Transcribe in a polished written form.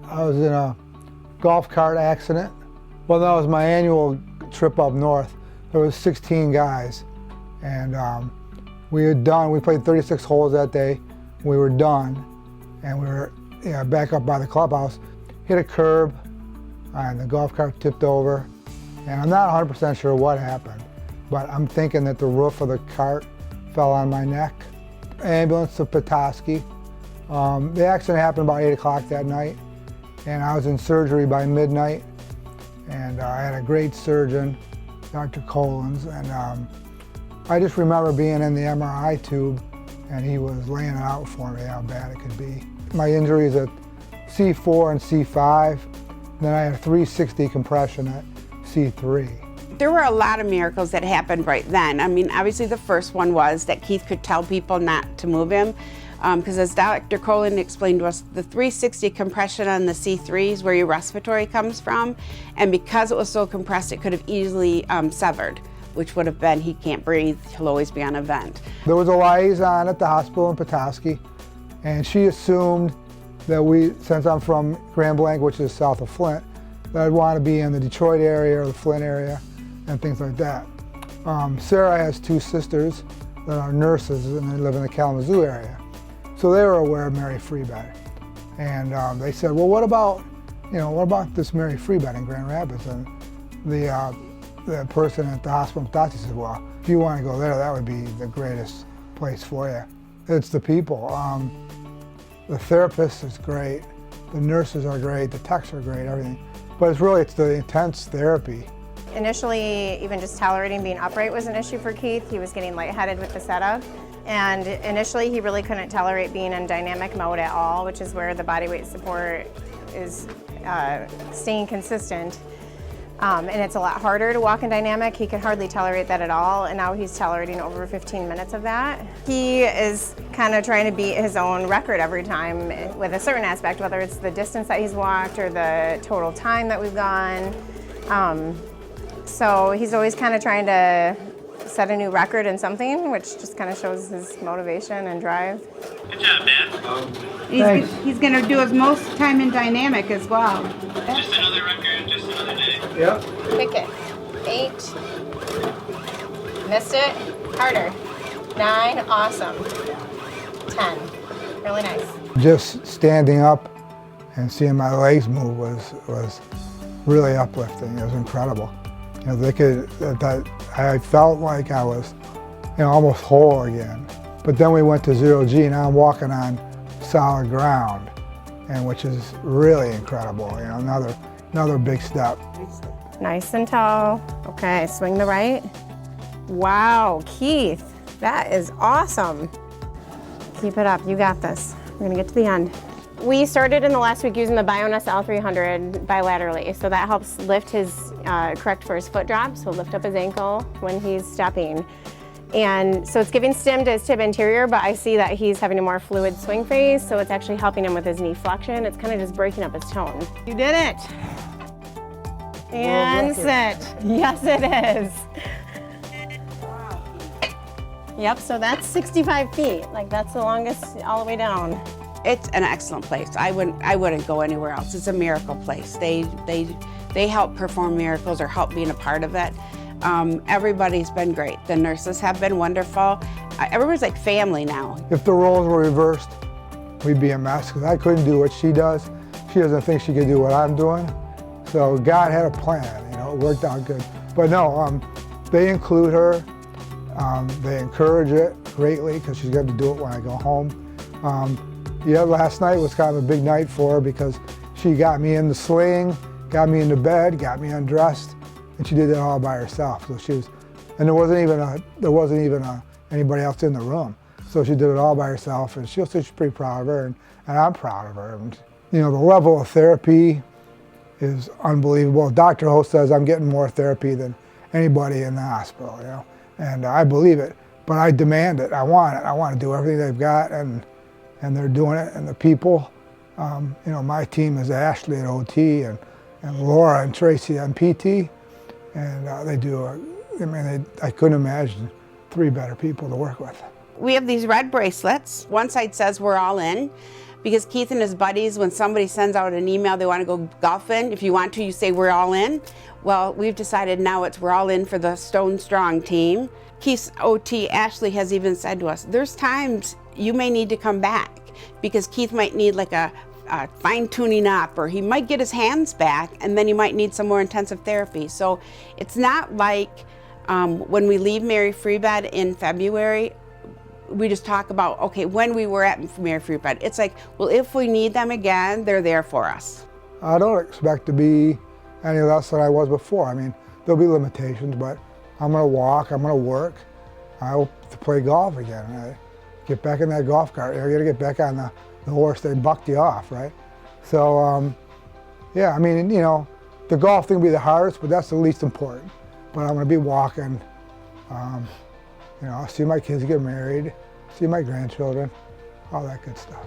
I was in a golf cart accident. Well, that was my annual trip up north. There was 16 guys, and we played 36 holes that day. We were done, and we were back up by the clubhouse, hit a curb, and the golf cart tipped over. And I'm not 100% sure what happened, but I'm thinking that the roof of the cart fell on my neck. Ambulance to Petoskey. The accident happened about 8 o'clock that night, and I was in surgery by midnight, and I had a great surgeon, Dr. Colen, and I just remember being in the MRI tube, and he was laying it out for me how bad it could be. My injury is at C4 and C5, then I had a 360 compression at C3. There were a lot of miracles that happened right then. I mean, obviously the first one was that Keith could tell people not to move him, because as Dr. Colen explained to us, the 360 compression on the C3 is where your respiratory comes from, and because it was so compressed, it could have easily severed, which would have been he can't breathe, he'll always be on a vent. There was a liaison at the hospital in Petoskey, and she assumed that since I'm from Grand Blanc, which is south of Flint, that I'd want to be in the Detroit area or the Flint area and things like that. Sarah has two sisters that are nurses, and they live in the Kalamazoo area. So they were aware of Mary Free Bed. And they said, well, what about this Mary Free Bed in Grand Rapids? And the person at the hospital in Petoskey said, well, if you want to go there, that would be the greatest place for you. It's the people. The therapist is great, the nurses are great, the techs are great, everything. But it's the intense therapy. Initially, even just tolerating being upright was an issue for Keith. He was getting lightheaded with the setup. And initially, he really couldn't tolerate being in dynamic mode at all, which is where the body weight support is staying consistent. And it's a lot harder to walk in dynamic. He could hardly tolerate that at all, and now he's tolerating over 15 minutes of that. He is kind of trying to beat his own record every time with a certain aspect, whether it's the distance that he's walked or the total time that we've gone. So he's always kind of trying to set a new record in something, which just kind of shows his motivation and drive. Good job, man. He's going to do his most time in dynamic as well. Just another record, just another day. Yep. Kick it. 8. Missed it. Harder. 9. Awesome. 10. Really nice. Just standing up and seeing my legs move was really uplifting. It was incredible. I felt like I was almost whole again. But then we went to 0G. Now I'm walking on solid ground, and which is really incredible. Another big step. Nice and tall. Okay, swing the right. Wow, Keith, that is awesome. Keep it up, you got this. We're gonna get to the end. We started in the last week using the Bioness L300 bilaterally, so that helps lift his, correct for his foot drop, so lift up his ankle when he's stepping. And so it's giving stim to his tib anterior, but I see that he's having a more fluid swing phase, so it's actually helping him with his knee flexion. It's kind of just breaking up his tone. You did it. And sit. Yes, it is. Yep, so that's 65 feet. Like, that's the longest all the way down. It's an excellent place. I wouldn't go anywhere else. It's a miracle place. They help perform miracles or help being a part of it. Everybody's been great. The nurses have been wonderful. Everybody's like family now. If the roles were reversed, we'd be a mess, because I couldn't do what she does. She doesn't think she could do what I'm doing. So God had a plan, it worked out good. But no, they include her. They encourage it greatly, because she's got to do it when I go home. Last night was kind of a big night for her, because she got me in the sling, got me into bed, got me undressed, and she did it all by herself. So and there wasn't even anybody else in the room. So she did it all by herself, and she'll say she's pretty proud of her, and I'm proud of her. And, the level of therapy is unbelievable. Dr. Ho says I'm getting more therapy than anybody in the hospital, and I believe it, but I demand it. I want it. I want to do everything they've got, and they're doing it. And the people, my team is Ashley at OT, and Laura and Tracy on PT, and they do. I couldn't imagine 3 better people to work with. We have these red bracelets. One side says we're all in, because Keith and his buddies, when somebody sends out an email they want to go golfing, if you want to, you say we're all in. Well, we've decided now it's we're all in for the Stone Strong team. Keith's OT, Ashley, has even said to us, there's times you may need to come back because Keith might need like a fine tuning up, or he might get his hands back and then he might need some more intensive therapy. So it's not like when we leave Mary Free Bed in February, we just talk about, okay, when we were at Mary Free Bed. It's like, well, if we need them again, they're there for us. I don't expect to be any less than I was before. I mean, there'll be limitations, but I'm gonna walk, I'm gonna work. I hope to play golf again. I get back in that golf cart. I gotta get back on the horse that bucked you off, right? So, yeah, I mean, you know, the golf thing will be the hardest, but that's the least important. But I'm gonna be walking. You know, I'll see my kids get married, see my grandchildren, all that good stuff.